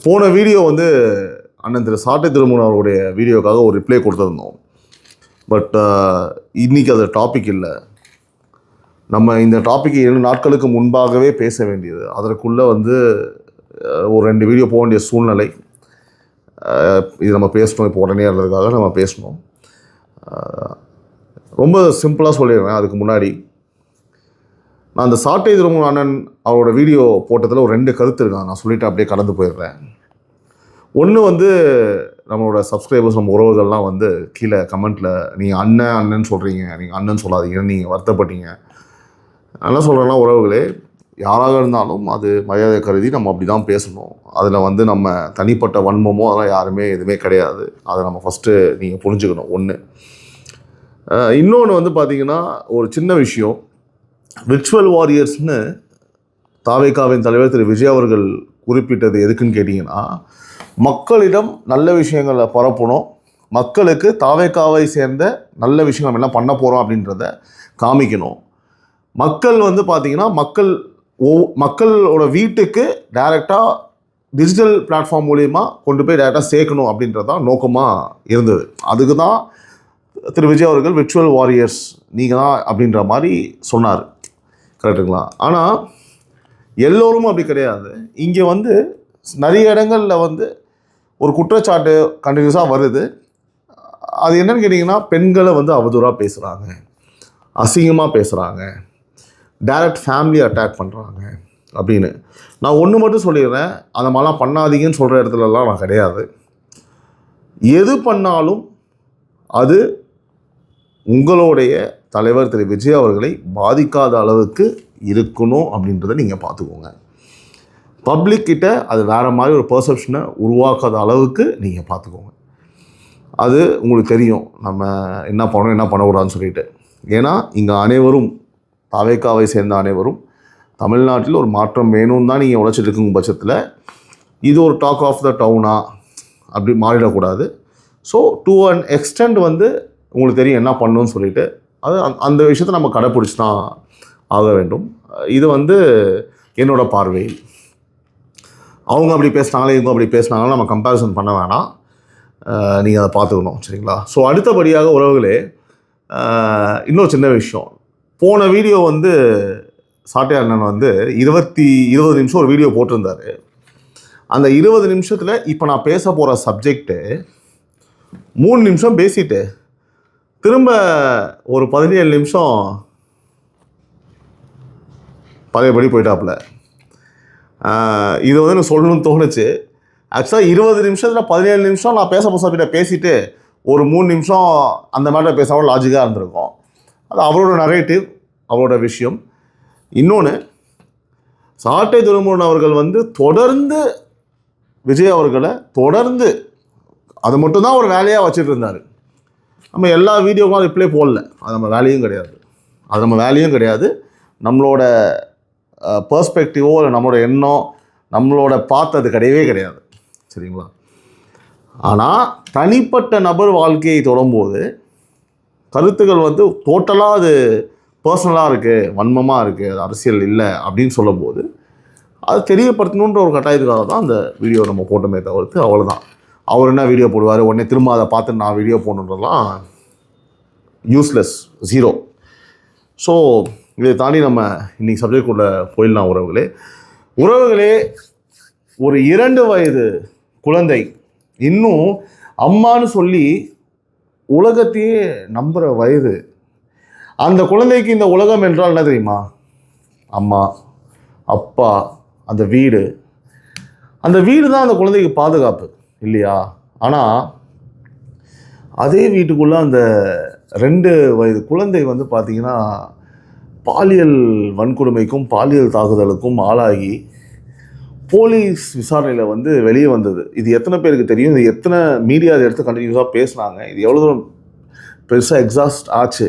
போன வீடியோ வந்து அண்ணன் திரு சாட்டை திருமூன் அவருடைய வீடியோக்காக ஒரு ரிப்ளை கொடுத்துருந்தோம். பட் இன்றைக்கி அது டாபிக் இல்லை. நம்ம இந்த டாபிக் 2 நாட்களுக்கு முன்பாகவே பேச வேண்டியது. அதற்குள்ளே வந்து ஒரு 2 வீடியோ போக வேண்டிய சூழ்நிலை. இது நம்ம பேசணும், இப்போ உடனே இருந்ததுக்காக நம்ம பேசணும். ரொம்ப சிம்பிளாக சொல்லிடுறேன். அதுக்கு முன்னாடி நான் அந்த சாட்டை திருமூன் அண்ணன் அவரோட வீடியோ போட்டதில் ஒரு 2 கருத்து இருக்காங்க. நான் சொல்லிவிட்டு அப்படியே கடந்து போயிடுறேன். ஒன்று வந்து நம்மளோட சப்ஸ்கிரைபர்ஸ், நம்ம உறவுகள்லாம் வந்து கீழே கமெண்ட்டில் நீங்கள் அண்ணன் சொல்கிறீங்க, நீங்கள் அண்ணன் சொல்லாதீங்க, நீங்கள் வருத்தப்பட்டீங்க. என்ன சொல்கிறேன்னா, உறவுகளே யாராக இருந்தாலும் அது மரியாதை கருதி நம்ம அப்படி தான் பேசணும். அதில் வந்து நம்ம தனிப்பட்ட வன்மமோ அதெல்லாம் யாருமே எதுவுமே கிடையாது. அதை நம்ம ஃபஸ்ட்டு நீங்கள் புரிஞ்சுக்கணும். ஒன்று. இன்னொன்று வந்து பார்த்திங்கன்னா, ஒரு சின்ன விஷயம். விர்ச்சுவல் வாரியர்ஸ்னு தாவேகாவின் தலைவர் திரு விஜய் அவர்கள் குறிப்பிட்டது எதுக்குன்னு கேட்டிங்கன்னா, மக்களிடம் நல்ல விஷயங்களை பரப்பணும், மக்களுக்கு தாவேகாவை சேர்ந்த நல்ல விஷயங்கள் நம்ம என்ன பண்ண போகிறோம் அப்படின்றத காமிக்கணும். மக்கள் வந்து பார்த்திங்கன்னா மக்களோட வீட்டுக்கு டைரெக்டாக டிஜிட்டல் பிளாட்ஃபார்ம் மூலிமா கொண்டு போய் டைரெக்டாக சேர்க்கணும் அப்படின்றது தான் நோக்கமாக இருந்தது. அதுக்கு தான் திரு விஜய் அவர்கள் விர்ச்சுவல் வாரியர்ஸ் நீங்கள் தான் அப்படின்ற மாதிரி சொன்னார். கரெக்டுங்களா? ஆனால் எல்லோரும் அப்படி கிடையாது. இங்கே வந்து நிறைய இடங்களில் வந்து ஒரு குற்றச்சாட்டு கண்டினியூஸாக வருது. அது என்னன்னு கேட்டிங்கன்னா, பெண்களை வந்து அவதூறாக பேசுகிறாங்க, அசிங்கமாக பேசுகிறாங்க, டைரக்ட் ஃபேமிலி அட்டாக் பண்ணுறாங்க அப்படின்னு. நான் ஒன்று மட்டும் சொல்லிடுறேன், அந்த மாதிரிலாம் பண்ணாதீங்கன்னு சொல்கிற இடத்துலலாம் நான் கிடையாது. எது பண்ணாலும் அது உங்களுடைய தலைவர் திரு விஜய் அவர்களை பாதிக்காத அளவுக்கு இருக்கணும் அப்படின்றத நீங்கள் பார்த்துக்கோங்க. பப்ளிக்கிட்ட அது வேறு மாதிரி ஒரு பர்செப்ஷனை உருவாக்காத அளவுக்கு நீங்கள் பார்த்துக்கோங்க. அது உங்களுக்கு தெரியும் நம்ம என்ன பண்ணணும், என்ன பண்ணக்கூடாதுன்னு சொல்லிட்டு. ஏன்னா இங்கே அனைவரும் தாவேகாவை சேர்ந்த அனைவரும் தமிழ்நாட்டில் ஒரு மாற்றம் வேணும்னு தான் நீங்கள் உழைச்சிட்டு இருக்குங்க பட்சத்தில் இது ஒரு டாக் ஆஃப் த டவுனா அப்படி மாறிடக்கூடாது. ஸோ டு அன் எக்ஸ்டெண்ட் வந்து உங்களுக்கு தெரியும் என்ன பண்ணணும்னு சொல்லிட்டு அது அந்த விஷயத்தை நம்ம கடைப்பிடிச்சி தான் ஆக வேண்டும். இது வந்து என்னோடய பார்வை. அவங்க அப்படி பேசினாங்களே, இவங்க அப்படி பேசினாங்களே நம்ம கம்பேரிசன் பண்ண வேணாம். நீங்கள் அதை பார்த்துக்கணும். சரிங்களா? ஸோ அடுத்தபடியாக உறவுகளே, இன்னொரு சின்ன விஷயம். போன வீடியோ வந்து சாட்டை அண்ணன் வந்து 20 நிமிஷம் ஒரு வீடியோ போட்டிருந்தார். அந்த 20 நிமிஷத்தில் இப்போ நான் பேச போகிற சப்ஜெக்டு 3 நிமிஷம் பேசிட்டு திரும்ப ஒரு 17 நிமிஷம் பழையபடி போயிட்டாப்புல. இது வந்து எனக்கு சொல்லணும்னு தோணுச்சு. ஆக்சுவலாக 20 நிமிஷத்தில் 17 நிமிஷம் நான் பேச போகிட்ட பேசிவிட்டு ஒரு 3 நிமிஷம் அந்த மேட்டர் பேசாமல் லாஜிக்காக இருந்திருக்கும். அது அவரோட நரேட்டிவ், அவரோட விஷயம். இன்னொன்று, சாட்டை திருமூன் அவர்கள் வந்து தொடர்ந்து விஜய் அவர்களை தொடர்ந்து அது மட்டும்தான் ஒரு வேலையாக வச்சுட்டு இருந்தார். நம்ம எல்லா வீடியோக்கும் ரிப்ளை போடல, அது நம்ம வேலையும் கிடையாது. நம்மளோட பர்ஸ்பெக்டிவோ இல்லை நம்மளோட எண்ணம் நம்மளோட பார்த்தது கிடையாது. சரிங்களா? ஆனால் தனிப்பட்ட நபர் வாழ்க்கையை தொடும்போது கருத்துக்கள் வந்து டோட்டலாக அது பர்சனலாக இருக்குது, வன்மமாக இருக்குது, அது அரசியல் இல்லை அப்படின்னு சொல்லும்போது அது தெரியப்படுத்தணுன்ற ஒரு கட்டாயத்துக்காக தான் அந்த வீடியோ நம்ம போட்டோமே தவிர்த்து அவ்வளோதான். அவர் என்ன வீடியோ போடுவார், உடனே திரும்ப அதை பார்த்து நான் வீடியோ போடணுன்றலாம் யூஸ்லெஸ், ஜீரோ. ஸோ இதை தாண்டி நம்ம இன்றைக்கி சப்ஜெக்டுக்குள்ளே போயிடலாம். உறவுகளே, ஒரு 2 வயது குழந்தை இன்னும் அம்மானு சொல்லி உலகத்தையே நம்புகிற வயது. அந்த குழந்தைக்கு இந்த உலகம் என்றால் என்ன தெரியுமா? அம்மா, அப்பா, அந்த வீடு தான் அந்த குழந்தைக்கு பாதுகாப்பு இல்லையா? ஆனால் அதே வீட்டுக்குள்ளே அந்த 2 வயது குழந்தை வந்து பார்த்திங்கன்னா பாலியல் வன்கொடுமைக்கும் பாலியல் தாக்குதலுக்கும் ஆளாகி போலீஸ் விசாரணையில் வந்து வெளியே வந்தது. இது எத்தனை பேருக்கு தெரியும்? இது எத்தனை மீடியா அதை எடுத்து கண்டினியூஸாக பேசினாங்க? இது எவ்வளோ தூரம் பெருசாக எக்ஸாஸ்ட் ஆச்சு?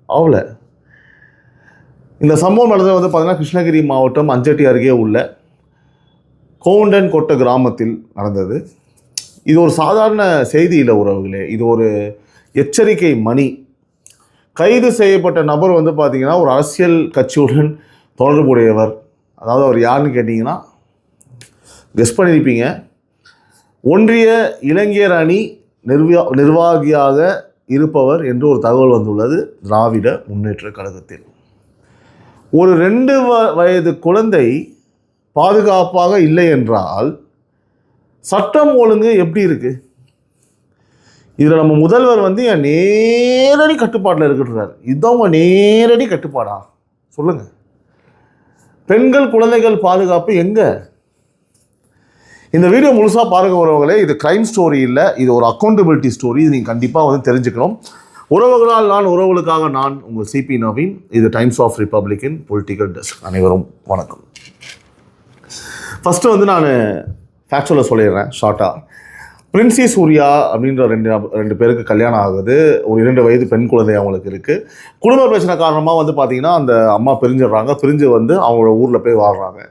ஆகல. இந்த சம்பவம் நடந்தது வந்து பார்த்திங்கன்னா கிருஷ்ணகிரி மாவட்டம் அஞ்சட்டி அருகே உள்ள கோவுண்டன் கொட்ட கிராமத்தில் நடந்தது. இது ஒரு சாதாரண செய்தி இல்லை உறவுகளே, இது ஒரு எச்சரிக்கை மணி. கைது செய்யப்பட்ட நபர் வந்து பார்த்திங்கன்னா ஒரு அரசியல் கட்சியுடன் தொடர்புடையவர். அதாவது அவர் யாருன்னு கேட்டிங்கன்னா கெஸ் பண்ணியிருப்பீங்க. ஒன்றிய இளைஞர் அணி நிர்வாகியாக இருப்பவர் என்று ஒரு தகவல் வந்துள்ளது திராவிட முன்னேற்ற கழகத்தில். ஒரு 2 வயது குழந்தை பாதுகாப்பாக இல்லை என்றால் சட்டம் ஒழுங்கு எப்படி இருக்கு? இதில் நம்ம முதல்வர் வந்து என் நேரடி கட்டுப்பாட்டில் இருக்கிறார். இதுதான் உங்கள் நேரடி கட்டுப்பாடா சொல்லுங்க. பெண்கள் குழந்தைகள் பாதுகாப்பு எங்க? இந்த வீடியோ முழுசாக பாருங்க உறவுகளே. இது கிரைம் ஸ்டோரி இல்லை, இது ஒரு அக்கௌண்டபிலிட்டி ஸ்டோரி. இது நீங்கள் கண்டிப்பாக வந்து தெரிஞ்சுக்கணும். உறவுகளால் நான், உறவுகளுக்காக நான், உங்கள் சிபி நவீன். இது டைம்ஸ் ஆஃப் ரிப்பப்ளிக்கின் பொலிட்டிக்கல் டெஸ்க். அனைவரும் வணக்கம். ஃபஸ்ட்டு வந்து நான் ஃபேக்சுவலாக சொல்லிடுறேன் ஷார்ட்டாக. பிரின்சி சூர்யா அப்படின்ற ரெண்டு பேருக்கு கல்யாணம் ஆகுது. ஒரு 2 வயது பெண் குழந்தை அவங்களுக்கு இருக்குது. குடும்ப பிரச்சனை காரணமாக வந்து பார்த்திங்கன்னா அந்த அம்மா பிரிஞ்சிடுறாங்க. பிரிஞ்சு வந்து அவங்களோட ஊரில் போய் வாழ்கிறாங்க.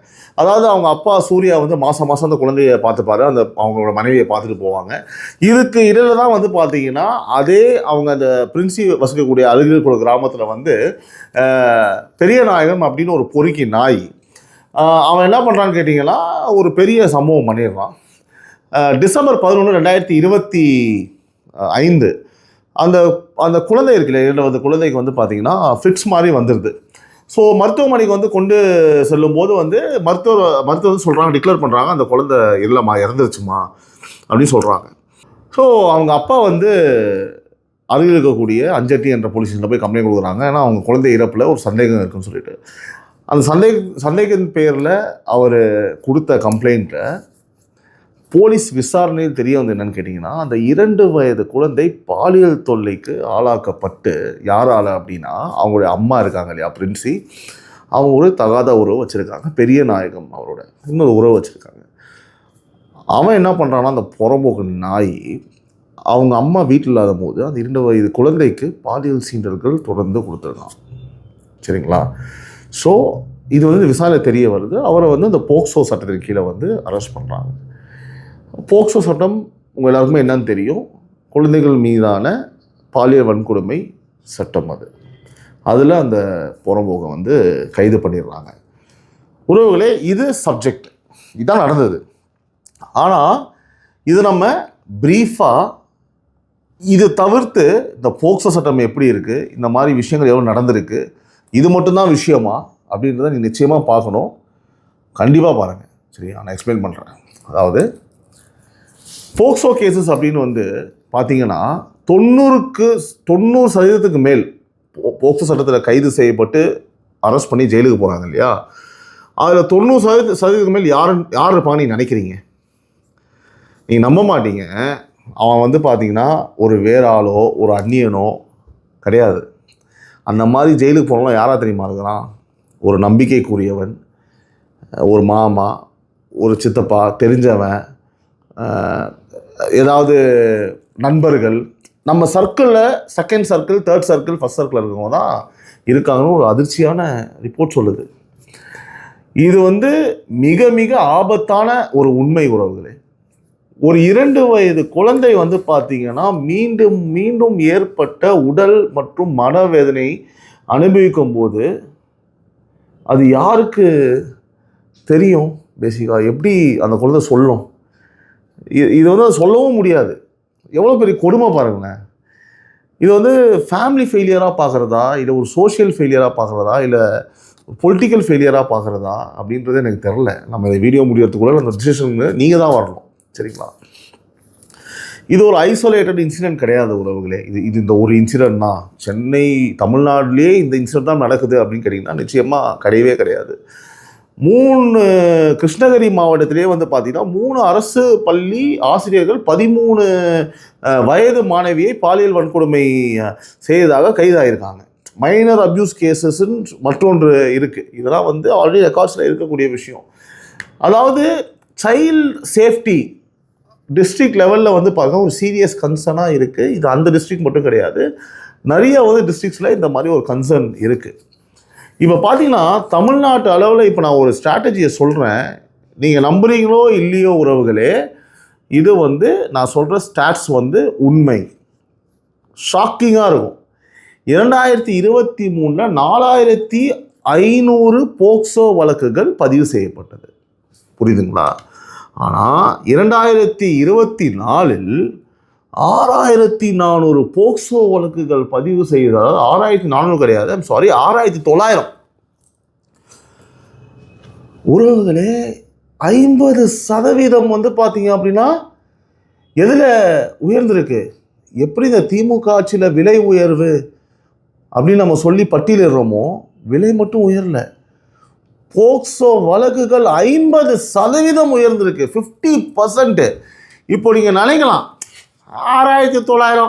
அதாவது அவங்க அப்பா சூர்யா வந்து மாதம் அந்த குழந்தைய பார்த்துப்பாரு, அவங்களோட மனைவியை பார்த்துட்டு போவாங்க. இதுக்கு இடையில தான் வந்து பார்த்திங்கன்னா அதே அவங்க அந்த பிரின்சி வசிக்கக்கூடிய அருகில் ஒரு கிராமத்தில் வந்து பெரிய நாயகம் அப்படின்னு ஒரு பொறுக்கி நாய், அவன் என்ன பண்ணுறான்னு கேட்டிங்கன்னா ஒரு பெரிய சம்பவம் பண்ணிடுறான். டிசம்பர் 11, 2025 அந்த குழந்தை இருக்குல்ல, 2 குழந்தைக்கு வந்து பார்த்திங்கன்னா ஃபிட்ஸ் மாதிரி வந்துடுது. ஸோ மருத்துவமனைக்கு வந்து கொண்டு செல்லும்போது வந்து மருத்துவர் வந்து சொல்கிறாங்க, டிக்ளேர் பண்ணுறாங்க, அந்த குழந்தை இல்லைம்மா, இறந்துருச்சுமா அப்படின்னு சொல்கிறாங்க. ஸோ அவங்க அப்பா வந்து அருகில் இருக்கக்கூடிய அஞ்சட்டி என்ற போலீஸ் ஸ்டேஷனில் போய் கம்ப்ளைண்ட் கொடுக்குறாங்க. ஏன்னா அவங்க குழந்தை இறப்பில் ஒரு சந்தேகம் இருக்குன்னு சொல்லிட்டு. அந்த சந்தேகத்தின் பேரில் அவர் கொடுத்த கம்ப்ளைண்ட்டை போலீஸ் விசாரணையில் தெரிய வந்து என்னன்னு கேட்டிங்கன்னா, அந்த 2 வயது குழந்தை பாலியல் தொல்லைக்கு ஆளாக்கப்பட்டு, யாரால் அப்படின்னா அவங்களுடைய அம்மா இருக்காங்க இல்லையா பிரின்சி, அவங்க ஒரு தகாத உறவு வச்சுருக்காங்க. பெரிய நாயகம் அவரோட இன்னொரு உறவு வச்சுருக்காங்க. அவன் என்ன பண்ணுறான்னா, அந்த புறம்போக்கு நாய் அவங்க அம்மா வீட்டில் இல்லாத போது அந்த 2 வயது குழந்தைக்கு பாலியல் சீண்டல்கள் தொடர்ந்து கொடுத்துருக்கான். சரிங்களா? ஸோ இது வந்து விசாரணை தெரிய வருது. அவரை வந்து அந்த போக்சோ சட்டத்தின் கீழே வந்து அரெஸ்ட் பண்ணுறாங்க. போக்சோ சட்டம் உங்கள் எல்லாருக்குமே என்னன்னு தெரியும். குழந்தைகள் மீதான பாலியல் வன்கொடுமை சட்டம் அது. அதில் அந்த புறம்போக்கை வந்து கைது பண்ணிடுறாங்க. உறவுகளே, இது சப்ஜெக்ட், இதுதான் நடந்தது. ஆனால் இது நம்ம ப்ரீஃபாக இது தவிர்த்து இந்த போக்சோ சட்டம் எப்படி இருக்குது, இந்த மாதிரி விஷயங்கள் எவ்வளோ நடந்திருக்கு, இது மட்டும்தான் விஷயமா அப்படின்றத நீ நிச்சயமாக பார்க்கணும். கண்டிப்பாக பாருங்கள். சரியா? நான் எக்ஸ்பிளைன் பண்ணுறேன். அதாவது போக்சோ கேசஸ் அப்படின்னு வந்து பார்த்தீங்கன்னா 90% மேல் போக்சோ சட்டத்தில் கைது செய்யப்பட்டு அரெஸ்ட் பண்ணி ஜெயிலுக்கு போகிறாங்க இல்லையா, அதில் 90% மேல் யார் இருப்பாங்க நீ நினைக்கிறீங்க? நீங்கள் நம்ப மாட்டீங்க. அவன் வந்து பார்த்தீங்கன்னா ஒரு வேற ஆளோ ஒரு அந்நியனோ கிடையாது. அந்த மாதிரி ஜெயிலுக்கு போனவங்க யாராக தெரியுமா இருக்கிறான்? ஒரு நம்பிக்கைக்குரியவன், ஒரு மாமா, ஒரு சித்தப்பா, தெரிஞ்சவன், ஏதாவது நண்பர்கள், நம்ம சர்க்கிளில் second circle, third circle, first circle இருக்கவங்க தான் இருக்காங்கன்னு ஒரு அதிர்ச்சியான ரிப்போர்ட் சொல்லுது. இது வந்து மிக மிக ஆபத்தான ஒரு உண்மை உறவுகளே. ஒரு 2 வயது குழந்தை வந்து பார்த்தீங்கன்னா மீண்டும் மீண்டும் ஏற்பட்ட உடல் மற்றும் மனவேதனை அனுபவிக்கும் போது அது யாருக்கு தெரியும்? பேசிக்காக எப்படி அந்த குழந்தை சொல்லும்? இது வந்து சொல்லவும் முடியாது. எவ்வளோ பெரிய கொடுமை பாருங்களேன். இது வந்து ஃபேமிலி ஃபெயிலியராக பார்க்குறதா, இல்லை ஒரு சோஷியல் ஃபெயிலியராக பார்க்குறதா, இல்லை பொலிட்டிக்கல் ஃபெயிலியராக பார்க்குறதா அப்படின்றது எனக்கு தெரில. நம்ம இந்த வீடியோ முடியறதுக்குள்ள அந்த டிசிஷன் நீங்கள் தான் வரணும். சரிங்களா? இது ஒரு ஐசோலேட்டட் இன்சிடென்ட் கிடையாது உறவுகளே. இது இந்த ஒரு இன்சிடென்ட் தான். சென்னை தமிழ்நாட்டிலே இந்த இன்சிடென்ட் தான் நடக்குது அப்படின்னு கேட்டிங்கன்னா நிச்சயமாக கிடையவே கிடையாது. 3 கிருஷ்ணகிரி மாவட்டத்திலே வந்து பார்த்திங்கன்னா 3 அரசு பள்ளி ஆசிரியர்கள் 13 வயது மாணவியை பாலியல் வன்கொடுமை செய்ததாக கைதாகிருக்காங்க. மைனர் அப்யூஸ் கேசஸ்ன்னு மற்றொன்று இருக்குது. இதெல்லாம் வந்து ஆல்ரெடி ரெக்கார்ட்ஸில் இருக்கக்கூடிய விஷயம். அதாவது சைல்டு சேஃப்டி டிஸ்ட்ரிக்ட் லெவலில் வந்து பார்க்க ஒரு சீரியஸ் கன்சர்னாக இருக்குது. இது அந்த டிஸ்ட்ரிக்ட் மட்டும் கிடையாது, நிறைய வந்து டிஸ்ட்ரிக்ஸில் இந்த மாதிரி ஒரு கன்சர்ன் இருக்குது. இப்போ பார்த்தீங்கன்னா தமிழ்நாட்டு அளவில் இப்போ நான் ஒரு ஸ்ட்ராட்டஜியை சொல்கிறேன், நீங்கள் நம்புறீங்களோ இல்லையோ உறவுகளே, இது வந்து நான் சொல்கிற ஸ்டாட்ஸ் வந்து உண்மை. ஷாக்கிங்காக இருக்கும். 2023 4500 போக்சோ வழக்குகள் பதிவு செய்யப்பட்டது. புரியுதுங்களா? ஆனால் 2024 6400 போக்சோ வழக்குகள் பதிவு செய்தால் 6400 கிடையாது, 6900. உறவுகளே 50% வந்து பார்த்தீங்க அப்படின்னா எதில் உயர்ந்திருக்கு? எப்படி இந்த திமுக ஆட்சியில் விலை உயர்வு அப்படின்னு நம்ம சொல்லி பட்டியலிடுறோமோ, விலை மட்டும் உயரல, போக்சோ வழக்குகள் 50% உயர்ந்திருக்கு, 50%. இப்போ நீங்கள் நினைக்கலாம் 6900,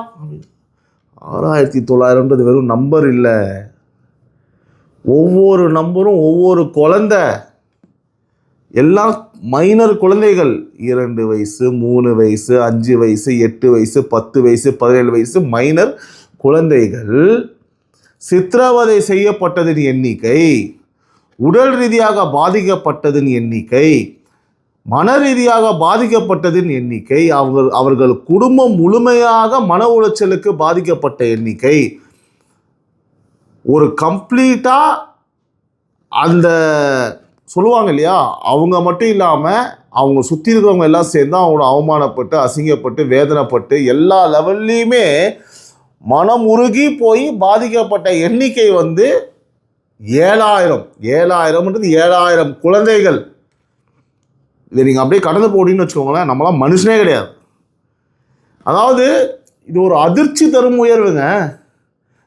6900ன்றது வெறும் நம்பர் இல்லை. ஒவ்வொரு நம்பரும் ஒவ்வொரு குழந்தை, எல்லாம் மைனர் குழந்தைகள். 2 வயசு, 3 வயசு, 5 வயசு, 8 வயசு, 10 வயசு, 17 வயசு மைனர் குழந்தைகள் சித்திரவதை செய்யப்பட்டதின் எண்ணிக்கை, உடல் ரீதியாக பாதிக்கப்பட்டதின் எண்ணிக்கை, மன ரீதியாக பாதிக்கப்பட்டதின் எண்ணிக்கை, அவர்கள் குடும்பம் முழுமையாக மன உளைச்சலுக்கு பாதிக்கப்பட்ட எண்ணிக்கை, ஒரு கம்ப்ளீட்டாக அந்த சொல்லுவாங்க இல்லையா, அவங்க மட்டும் இல்லாமல் அவங்க சுற்றி இருக்கிறவங்க எல்லாம் சேர்ந்து அவங்களோட அவமானப்பட்டு, அசிங்கப்பட்டு, வேதனைப்பட்டு, எல்லா லெவல்லையுமே மனம் உருகி போய் பாதிக்கப்பட்ட எண்ணிக்கை வந்து 7000ன்றது 7000 குழந்தைகள். இதை நீங்கள் அப்படியே கடந்து போடின்னு வச்சுக்கோங்களேன், நம்மளாம் மனுஷனே கிடையாது. அதாவது இது ஒரு அதிர்ச்சி தரும் உயர்வுங்க.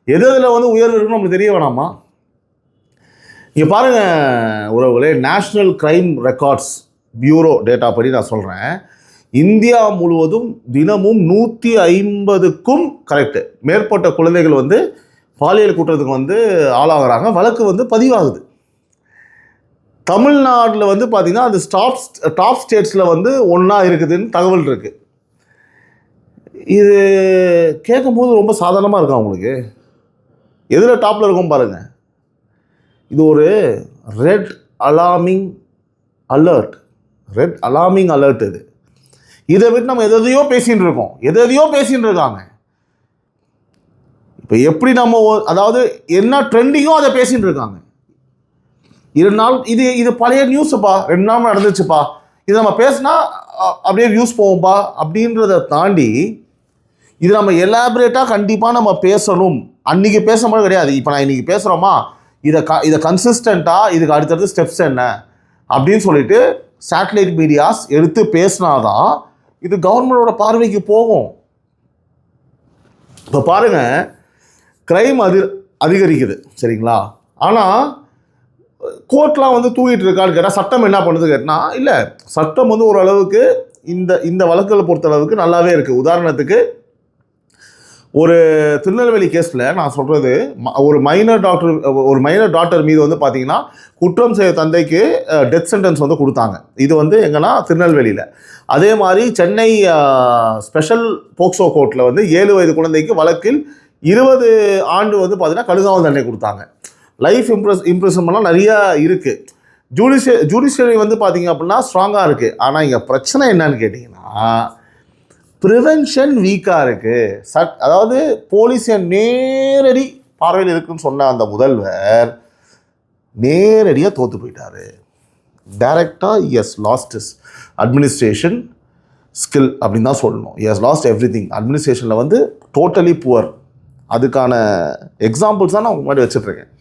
எதில் வந்து உயர்வு இருக்குன்னு நம்மளுக்கு தெரிய வேணாமா? இங்கே பாருங்கள் உறவுகளே, national crime records bureau data படி நான் சொல்கிறேன். இந்தியா முழுவதும் தினமும் 150க்கும் மேற்பட்ட குழந்தைகள் வந்து பாலியல் குற்றத்துக்கு வந்து ஆளாகிறாங்க, வழக்கு வந்து பதிவாகுது. தமிழ்நாட்டில் வந்து பார்த்திங்கன்னா அது டாப் ஸ்டேட்ஸில் வந்து ஒன்றா இருக்குதுன்னு தகவல் இருக்குது. இது கேட்கும்போது ரொம்ப சாதாரணமாக இருக்கும் அவங்களுக்கு. எதில் டாப்பில் இருக்கும் பாருங்கள். இது ஒரு ரெட் அலார்மிங் அலர்ட். இது இதை விட்டு நம்ம எதையோ பேசிகிட்டு இருக்கோம், இருக்காங்க. இப்போ எப்படி நம்ம, அதாவது என்ன ட்ரெண்டிங்கோ அதை பேசிகிட்டு இருக்காங்க. 2 நாள் இது பழைய நியூஸுப்பா, 2 நாள் நடந்துச்சுப்பா, இதை நம்ம பேசினா அப்படியே நியூஸ் போவோம்ப்பா அப்படின்றத தாண்டி இது நம்ம எலாபரேட்டாக கண்டிப்பாக நம்ம பேசணும். அன்றைக்கி பேச மாதிரி கிடையாது. இப்போ நான் இன்றைக்கி பேசுகிறோமா, இதை கன்சிஸ்டண்ட்டாக இதுக்கு அடுத்தடுத்து ஸ்டெப்ஸ் என்ன அப்படின்னு சொல்லிட்டு சேட்டலைட் மீடியாஸ் எடுத்து பேசினாதான் இது கவர்மெண்டோட பார்வைக்கு போகும். இப்போ பாருங்கள், கிரைம் அதிகரிக்குது சரிங்களா, ஆனால் கோர்ட்லாம் வந்து தூக்கிட்டு இருக்கான்னு கேட்டால் சட்டம் என்ன பண்ணுது கேட்டால், இல்லை சட்டம் வந்து ஓரளவுக்கு இந்த வழக்குகளை பொறுத்தளவுக்கு நல்லாவே இருக்குது. உதாரணத்துக்கு ஒரு திருநெல்வேலி கேஸில் நான் சொல்கிறது, ஒரு மைனர் டாக்டர் மீது வந்து பார்த்திங்கன்னா குற்றம் செய்த தந்தைக்கு டெத் சென்டென்ஸ் வந்து கொடுத்தாங்க. இது வந்து எங்கன்னா திருநெல்வேலியில். அதே மாதிரி சென்னை ஸ்பெஷல் போக்சோ கோர்ட்டில் வந்து 7 வயது குழந்தைக்கு வழக்கில் 20 ஆண்டு வந்து பார்த்திங்கன்னா கடுங்காவல் தண்டனை கொடுத்தாங்க. லைஃப் இம்ப்ரெஷன்லாம் நிறையா இருக்குது. ஜுடிஷியரி வந்து பார்த்திங்க அப்படின்னா ஸ்ட்ராங்காக இருக்குது. ஆனால் இங்கே பிரச்சனை என்னன்னு கேட்டிங்கன்னா, ப்ரிவென்ஷன் வீக்காக இருக்குது. அதாவது போலீஸ் நேரடி பார்வையில் இருக்குன்னு சொன்ன அந்த முதல்வர் நேரடியாக தோற்று போயிட்டார். டைரெக்டாக has lost is administration skill அப்படின்னு தான் சொல்லணும். Has lost every thing. அட்மினிஸ்ட்ரேஷனில் வந்து டோட்டலி புவர். அதுக்கான எக்ஸாம்பிள்ஸ் தான் நான் உங்க முன்னாடி வச்சுட்ருக்கேன்.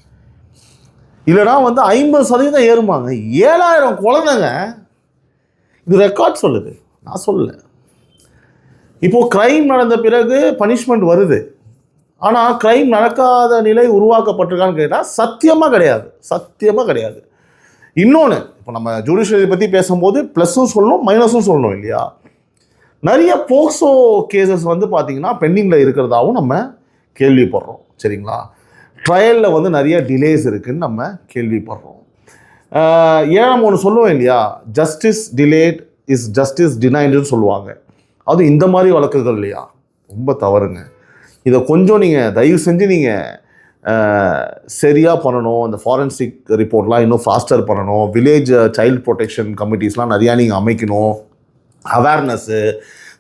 இல்லைனா வந்து 50% ஏறுமாங்க. 7000 குழந்தைங்க. இது ரெக்கார்ட் சொல்லுது, நான் சொல்லலை. இப்போது க்ரைம் நடந்த பிறகு பனிஷ்மெண்ட் வருது, ஆனால் க்ரைம் நடக்காத நிலை உருவாக்கப்பட்டிருக்கான்னு கேட்டால் சத்தியமாக கிடையாது. இன்னொன்று, இப்போ நம்ம ஜுடிஷியரி பற்றி பேசும்போது ப்ளஸ்ஸும் சொல்லணும் மைனஸும் சொல்லணும் இல்லையா. நிறைய போக்சோ கேசஸ் வந்து பார்த்திங்கன்னா பெண்டிங்கில் இருக்கிறதாவும் நம்ம கேள்விப்படுறோம் சரிங்களா. ட்ரையலில் வந்து நிறைய டிலேஸ் இருக்குதுன்னு நம்ம கேள்விப்படுறோம். ஏன் நம்ம ஒன்று சொல்லுவோம் இல்லையா, ஜஸ்டிஸ் டிலேட் இஸ் ஜஸ்டிஸ் டினைடுன்னு சொல்லுவாங்க. அது இந்த மாதிரி வழக்குகள் இல்லையா, ரொம்ப தவறுங்க. இதை கொஞ்சம் நீங்கள் தயவு செஞ்சு நீங்கள் சரியாக பண்ணணும். இந்த ஃபாரன்சிக் ரிப்போர்ட்லாம் இன்னும் ஃபாஸ்டர் பண்ணணும். வில்லேஜ் சைல்டு ப்ரொடெக்ஷன் கமிட்டிஸ்லாம் நிறையா நீங்கள் அமைக்கணும். அவேர்னஸ்ஸு,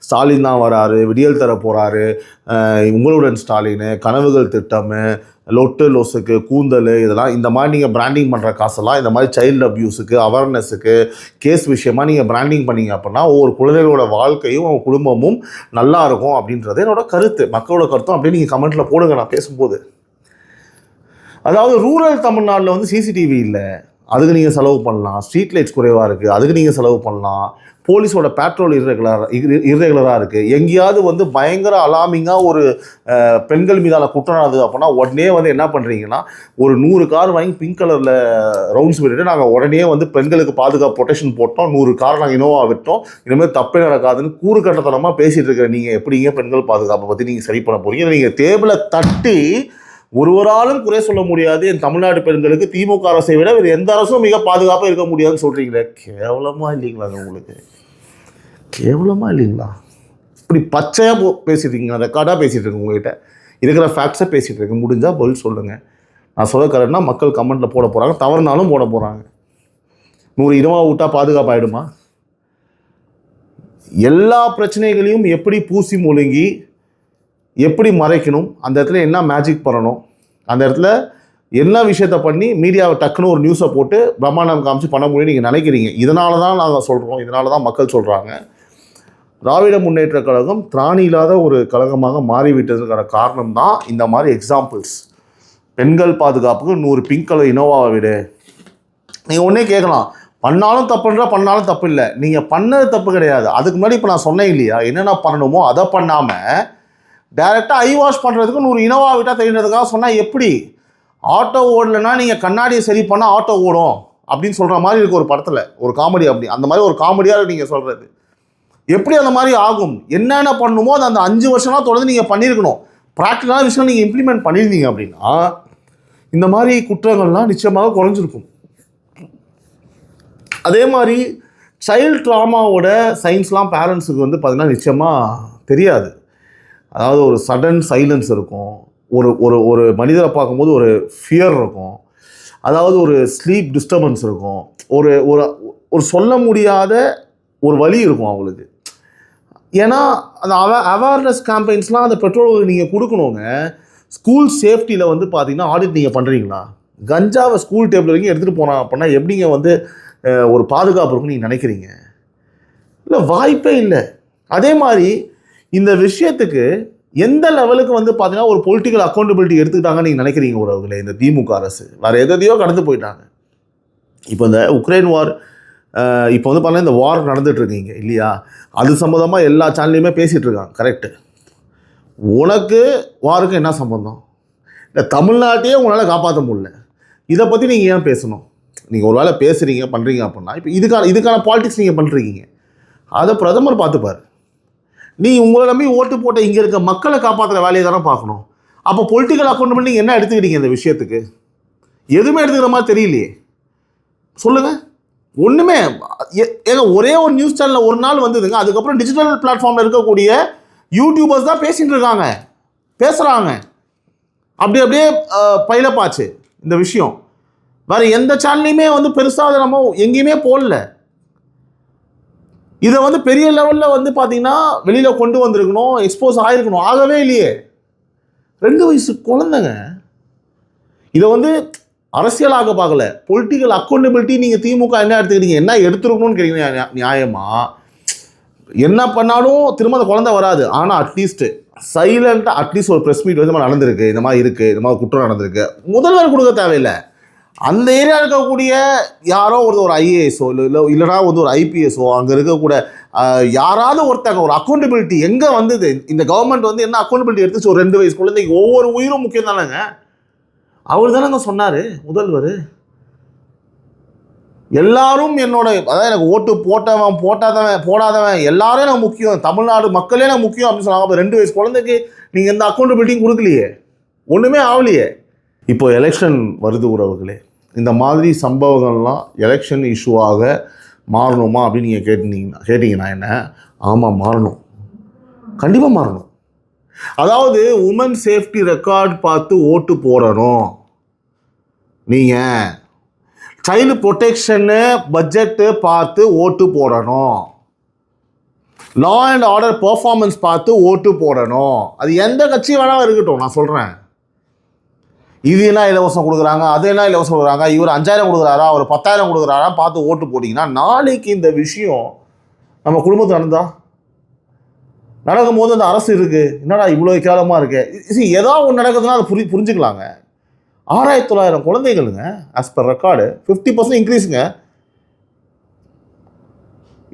ஸ்டாலின் தான் வராரு, விடியல் தர போகிறாரு, உங்களுடன் ஸ்டாலின், கனவுகள் திட்டம், லொட்டு லொசுக்கு, கூந்தல், இதெல்லாம் இந்த மாதிரி நீங்கள் பிராண்டிங் பண்ணுற காசெல்லாம் இந்த மாதிரி சைல்டு அப்யூஸுக்கு, அவேர்னஸுக்கு, கேஸ் விஷயமாக நீங்கள் பிராண்டிங் பண்ணீங்க அப்படின்னா ஒவ்வொரு குழந்தைகளோட வாழ்க்கையும் அவங்க குடும்பமும் நல்லா இருக்கும் அப்படின்றது என்னோட கருத்து. மக்களோட கருத்தும் அப்படியே நீங்கள் கமெண்ட்டில் போடுங்க நான் பேசும்போது. அதாவது ரூரல் தமிழ்நாட்டில் வந்து சிசிடிவி இல்லை, அதுக்கு நீங்கள் செலவு பண்ணலாம். ஸ்ட்ரீட் லைட்ஸ் குறைவாக இருக்குது, அதுக்கு நீங்கள் செலவு பண்ணலாம். போலீஸோட பேட்ரோல் இர்ரெகுலராக இருக்குது. எங்கேயாவது வந்து பயங்கர அலாமிங்காக ஒரு பெண்கள் மீதான குற்றம் நடந்தது அப்படின்னா உடனே வந்து என்ன பண்ணுறீங்கன்னா ஒரு 100 கார் வாங்கி பிங்க் கலரில் ரவுண்ட்ஸ் விட்டுட்டு நாங்கள் உடனே வந்து பெண்களுக்கு பாதுகாப்பு ப்ரொடெக்ஷன் போட்டோம், 100 கார் நாங்கள் இனோவா விட்டோம், இனிமேல் தப்பே நடக்காதுன்னு கூறு கட்டத்தனமாக பேசிகிட்டு இருக்கிற நீங்கள் எப்படிங்க பெண்கள் பாதுகாப்பை பற்றி நீங்கள் சரி பண்ண போகிறீங்க? நீங்கள் டேபிளை தட்டி ஒருவராலும் குறை சொல்ல முடியாது என் தமிழ்நாடு பெண்களுக்கு திமுக அரசை விட வேறு எந்த அரசும் மிக பாதுகாப்பாக இருக்க முடியாதுன்னு சொல்கிறீங்களே, கேவலமாக இல்லைங்களாங்க? உங்களுக்கு கேவலமாக இல்லைங்களா? இப்படி பச்சையாக பேசிட்டு இருக்கீங்க, ரெக்கார்டாக பேசிகிட்டு இருக்கேன், உங்கள்கிட்ட இருக்கிற ஃபேக்ட்ஸை பேசிகிட்டு இருக்கேன். முடிஞ்சால் பதில் சொல்லுங்கள். நான் சொல்ல கரெக்ட்னா மக்கள் கமெண்ட்டில் போட போகிறாங்க, தவறுனாலும் போட போகிறாங்க. 100 இனோவா விட்டால் பாதுகாப்பாகிடுமா? எல்லா பிரச்சனைகளையும் எப்படி பூசி முழுங்கி எப்படி மறைக்கணும், அந்த இடத்துல என்ன மேஜிக் பண்ணணும், அந்த இடத்துல என்ன விஷயத்த பண்ணி மீடியாவை டக்குன்னு ஒரு நியூஸை போட்டு பிரம்மாண்டம் காமிச்சு பண்ண முடியும் நீங்கள் நினைக்கிறீங்க. இதனால தான் நாங்கள் சொல்கிறோம், இதனால தான் மக்கள் சொல்கிறாங்க திராவிட முன்னேற்ற கழகம் திராணி இல்லாத ஒரு கழகமாக மாறிவிட்டதுக்கான காரணம் தான் இந்த மாதிரி எக்ஸாம்பிள்ஸ். பெண்கள் பாதுகாப்புக்கு 100 பிங்க் கலர் இனோவாவை விடு. நீங்கள் ஒன்றே கேட்கலாம், பண்ணாலும் தப்புன்றா, பண்ணாலும் தப்பு இல்லை, நீங்கள் பண்ணது தப்பு கிடையாது. அதுக்கு முன்னாடி இப்போ நான் சொன்னேன் இல்லையா, என்னென்ன பண்ணணுமோ அதை பண்ணாமல் டைரெக்டாக ஐ வாஷ் பண்ணுறதுக்கு 100 இனோவா விட்டால் தெரியுறதுக்காக சொன்னால் எப்படி? ஆட்டோ ஓடலைன்னா நீங்கள் கண்ணாடியை சரி பண்ணால் ஆட்டோ ஓடும் அப்படின்னு சொல்கிற மாதிரி இருக்குது ஒரு படத்தில், ஒரு காமெடி. அப்படி அந்த மாதிரி ஒரு காமெடியாக நீங்கள் சொல்கிறது எப்படி அந்த மாதிரி ஆகும்? என்னென்ன பண்ணணுமோ அதை அந்த 5 வருஷமாக தொடர்ந்து நீங்கள் பண்ணியிருக்கணும். ப்ராக்டிக்கலான விஷயம் நீங்கள் இம்ப்ளிமெண்ட் பண்ணியிருந்தீங்க அப்படின்னா இந்த மாதிரி குற்றங்கள்லாம் நிச்சயமாக குறைஞ்சிருக்கும். அதே மாதிரி சைல்டு ட்ராமாவோட சயின்ஸ்லாம் பேரண்ட்ஸுக்கு வந்து பார்த்திங்கன்னா நிச்சயமாக தெரியாது. அதாவது ஒரு சடன் சைலன்ஸ் இருக்கும், ஒரு ஒரு ஒரு மனிதரை பார்க்கும்போது ஒரு ஃபியர் இருக்கும், அதாவது ஒரு ஸ்லீப் டிஸ்டர்பன்ஸ் இருக்கும், ஒரு ஒரு ஒரு சொல்ல முடியாத ஒரு வலி இருக்கும் அவங்களுக்கு. ஏன்னா அந்த அவேர்னஸ் கேம்பெயின்ஸ்லாம் அந்த பெற்றோர்களுக்கு நீங்கள் கொடுக்கணுங்க. ஸ்கூல் சேஃப்டியில் வந்து பார்த்தீங்கன்னா ஆடிட் நீங்கள் பண்ணுறீங்களா? கஞ்சாவை ஸ்கூல் டேபிள் வரைக்கும் எடுத்துகிட்டு போனா அப்படின்னா எப்படிங்க வந்து ஒரு பாதுகாப்பு இருக்குன்னு நீங்கள் நினைக்கிறீங்க? இல்லை, வாய்ப்பே இல்லை. அதே மாதிரி இந்த விஷயத்துக்கு எந்த லெவலுக்கு வந்து பார்த்தீங்கன்னா ஒரு பொலிட்டிக்கல் அக்கௌண்டபிலிட்டி எடுத்துக்கிட்டாங்கன்னு நீங்கள் நினைக்கிறீங்க உறவுகளே? இந்த திமுக அரசு வேறு எதையோ கடந்து போயிட்டாங்க. இப்போ இந்த உக்ரைன் வார், இப்போ வந்து பார்த்தீங்கன்னா இந்த வார் நடந்துகிட்ருக்கீங்க இல்லையா, அது சம்மந்தமாக எல்லா சேனல்லையுமே பேசிகிட்டு இருக்காங்க. கரெக்டு. உனக்கு வாருக்கு என்ன சம்பந்தம்? இல்லை, தமிழ்நாட்டையே உங்களால் காப்பாற்ற முடியல, இதை பற்றி நீங்கள் ஏன் பேசணும்? நீங்கள் ஒரு வேளை பேசுகிறீங்க பண்ணுறீங்க அப்படின்னா இப்போ இதுக்கான பாலிடிக்ஸ் நீங்கள் பண்ணுறீங்க, அதை பிரதமர் பார்த்துப்பார். நீ உங்களை நம்பி ஓட்டு போட்ட இங்கே இருக்க மக்களை காப்பாற்றுற வேலையை தானே பார்க்கணும். அப்போ பொலிட்டிக்கல் அக்கௌண்டபிலிட்டி நீங்கள் என்ன எடுத்துக்கிட்டீங்க இந்த விஷயத்துக்கு? எதுவுமே எடுத்துக்கிற மாதிரி தெரியலையே. சொல்லுங்கள். ஒன்றுமே. ஏங்க ஒரே ஒரு நியூஸ் சேனலில் ஒரு நாள் வந்ததுங்க, அதுக்கப்புறம் டிஜிட்டல் பிளாட்ஃபார்மில் இருக்கக்கூடிய யூடியூபர்ஸ் தான் பேசிகிட்டு இருக்காங்க, பேசுகிறாங்க. அப்படியே பைலப்பாச்சு இந்த விஷயம். வேறு எந்த சேனல்லையுமே வந்து பெருசாக நம்ம எங்கேயுமே போடல. இதை வந்து பெரிய லெவலில் வந்து பார்த்தீங்கன்னா வெளியில் கொண்டு வந்திருக்கணும், எக்ஸ்போஸ் ஆகிருக்கணும், ஆகவே இல்லையே. 2 வயசு குழந்தைங்க. இதை வந்து அரசியலாக பார்க்கல, பொலிட்டிக்கல் அக்கௌண்டபிலிட்டி. நீங்கள் திமுக என்ன எடுத்துக்கிட்டீங்க, என்ன எடுத்துருக்கணும்னு கேட்குறீங்க நியாயமாக. என்ன பண்ணாலும் திரும்ப அந்த குழந்தை வராது. ஆனால் அட்லீஸ்ட்டு சைலண்ட்டாக அட்லீஸ்ட் ஒரு ப்ரெஸ் மீட் வந்து நம்ம நடந்திருக்கு, இந்த மாதிரி இருக்குது, இந்த மாதிரி குற்றம் நடந்திருக்கு, முதல்வர் கொடுக்க தேவையில்லை. அந்த ஏரியா இருக்கக்கூடிய யாரோ ஒரு ஐஏஎஸோ இல்லைனா வந்து ஒரு ஐபிஎஸோ அங்கே இருக்கக்கூடிய யாராவது ஒருத்தங்க ஒரு அக்கௌண்டபிலிட்டி எங்கே வந்தது? இந்த கவர்மெண்ட் வந்து என்ன அக்கௌண்டபிலிட்டி எடுத்துச்சு? ஒரு 2 வயசு குழந்தைக்கு ஒவ்வொரு உயிரும் முக்கியம் தானேங்க. அவர் தானேங்க சொன்னார் முதல்வர். எல்லாரும் என்னோட, அதாவது எனக்கு ஓட்டு போட்டவன் போடாதவன் எல்லாரும் எனக்கு முக்கியம், தமிழ்நாடு மக்களே எனக்கு முக்கியம் அப்படின்னு சொன்னாங்க. அப்போ 2 வயசு குழந்தைக்கு நீங்கள் எந்த அக்கௌண்டபிலிட்டியும் கொடுக்கலையே, ஒன்றுமே ஆகலையே. இப்போ எலெக்ஷன் வருது உறவுகளே, இந்த மாதிரி சம்பவங்கள்லாம் எலெக்ஷன் இஷ்யூவாக மாறணுமா அப்படின்னு நீங்கள் கேட்டிங்கன்னா என்ன? ஆமாம், மாறணும், கண்டிப்பாக மாறணும். அதாவது உமன் சேஃப்டி ரெக்கார்ட் பார்த்து ஓட்டு போடணும். நீங்கள் சைல்டு ப்ரொடெக்ஷனு பட்ஜெட்டு பார்த்து ஓட்டு போடணும். லா அண்ட் ஆர்டர் பெர்ஃபார்மன்ஸ் பார்த்து ஓட்டு போடணும். அது எந்த கட்சி வேணாலும் இருக்கட்டும். நான் சொல்கிறேன், இது என்ன இலவசம் கொடுக்குறாங்க, அது என்ன இலவசம் கொடுக்குறாங்க, இவர் 5000 கொடுக்குறாரா, அவர் 10,000 கொடுக்குறாரா பார்த்து ஓட்டு போட்டிங்கன்னா நாளைக்கு இந்த விஷயம் நம்ம குடும்பத்தில் நடக்கும்போது அந்த அரசு இருக்குது, என்னடா இவ்வளோ கேவலமாக இருக்கு, ஏதாவது ஒன்று நடக்குதுன்னா அதை புரிஞ்சுக்கலாங்க. 6900 குழந்தைகளுங்க, ஆஸ் பர் ரெக்கார்டு 50% இன்க்ரீஸுங்க.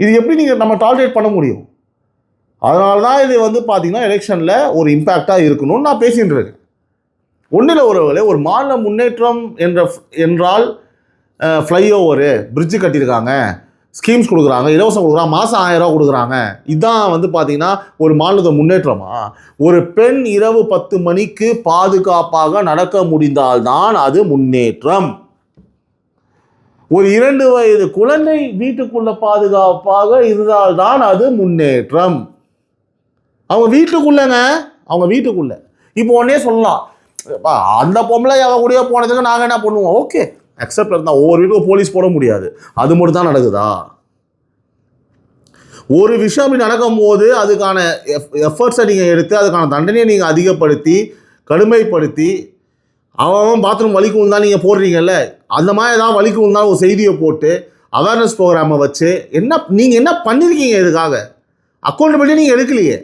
இது எப்படி நீங்கள் நம்ம டாலரேட் பண்ண முடியும்? அதனால தான் இது பார்த்தீங்கன்னா எலெக்ஷனில் ஒரு இம்பேக்டாக இருக்கணும்னு நான் பேசிகிட்டு இருக்கேன். ஒன்றில் ஒரு மாநில முன்னேற்றம் என்றால் ஃப்ளைஓவரு, பிரிட்ஜு கட்டியிருக்காங்க, ஸ்கீம்ஸ் கொடுக்குறாங்க, இலவசம் கொடுக்குறாங்க, மாதம் 1000 ரூபா கொடுக்குறாங்க. இதுதான் பார்த்தீங்கன்னா ஒரு மாநிலத்தை முன்னேற்றமா? ஒரு பெண் இரவு 10 மணிக்கு பாதுகாப்பாக நடக்க முடிந்தால்தான் அது முன்னேற்றம். ஒரு 2 வயது குழந்தை வீட்டுக்குள்ள பாதுகாப்பாக இருந்தால்தான் அது முன்னேற்றம். அவங்க வீட்டுக்குள்ள இப்போ உடனே சொல்லலாம், அந்த பொம்பளை அவ கூடயே போனதுக்கு நாங்கள் என்ன பண்ணுவோம்? ஓகே, அக்செப்ட் இருந்தால் ஒவ்வொரு வீட்டுக்கும் போலீஸ் போட முடியாது, அது மட்டும் தான் நடக்குதா? ஒரு விஷயம் அப்படி நடக்கும்போது அதுக்கான எஃபர்ட்ஸை நீங்கள் எடுத்து அதுக்கான தண்டனையை நீங்கள் அதிகப்படுத்தி கடுமைப்படுத்தி அவன் பாத்ரூம் வலிக்கும் தான் நீங்கள் போடுறீங்கல்ல, அந்த மாதிரி ஏதாவது வலிக்கும் தான் ஒரு செய்தியை போட்டு அவேர்னஸ் ப்ரோக்ராமை வச்சு நீங்கள் என்ன பண்ணியிருக்கீங்க? இதுக்காக அக்கௌண்டபிலிட்டி நீங்கள் எடுக்கலையே.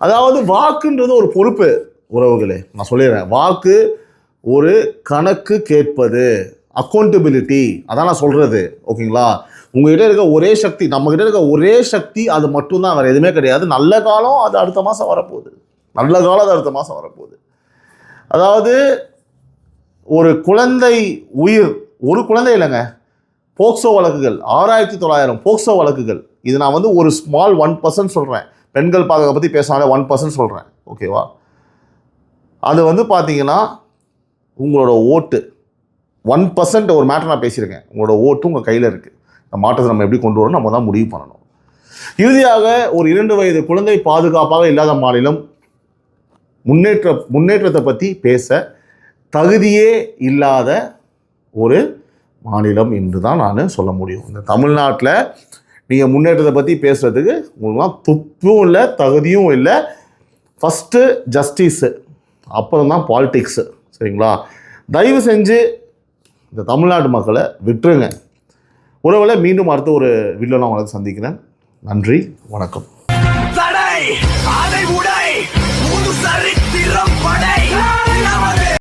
அதாவது வாக்குன்றது ஒரு பொறுப்பு உறவுகளே, நான் சொல்லிடுறேன். வாக்கு ஒரு கணக்கு கேட்பது, அக்கௌண்டபிலிட்டி, அதான் நான் சொல்கிறது. ஓகேங்களா? உங்கள்கிட்ட இருக்க ஒரே சக்தி, நம்மக்கிட்ட இருக்க ஒரே சக்தி அது மட்டும்தான், வேறு எதுவுமே கிடையாது. நல்ல காலம் அது அடுத்த மாதம் வரப்போகுது. அதாவது ஒரு குழந்தை உயிர், ஒரு குழந்தை இல்லைங்க, போக்சோ வழக்குகள் 6900 போக்சோ வழக்குகள். இது நான் ஒரு ஸ்மால் 1% சொல்கிறேன். பெண்கள் பாதுகாப்பை பற்றி பேசினாலே 1% சொல்கிறேன். ஓகேவா? அது பார்த்தீங்கன்னா உங்களோட ஓட்டு 1% ஒரு மேட்டர் நான் பேசியிருக்கேன். உங்களோட ஓட்டு உங்கள் கையில் இருக்குது. இந்த மாற்றத்தை நம்ம எப்படி கொண்டு வரணும், நம்ம தான் முடிவு பண்ணணும். இறுதியாக ஒரு 2 வயது குழந்தை பாதுகாப்பாக இல்லாத மாநிலம் முன்னேற்றத்தை பற்றி பேச தகுதியே இல்லாத ஒரு மாநிலம் என்று தான் நான் சொல்ல முடியும். இந்த தமிழ்நாட்டில் நீங்கள் முன்னேற்றத்தை பற்றி பேசுகிறதுக்கு உங்களுக்குலாம் துப்பும் இல்லை, தகுதியும் இல்லை. ஃபஸ்ட்டு ஜஸ்டிஸு, அப்புறம் தான் பாலிடிக்ஸு. சரிங்களா? தயவு செஞ்சு இந்த தமிழ்நாட்டு மக்களை விட்டுருங்க. உறவில் மீண்டும் அடுத்த ஒரு வீடியோவில் நான் உங்களை சந்திக்கிறேன். நன்றி, வணக்கம்.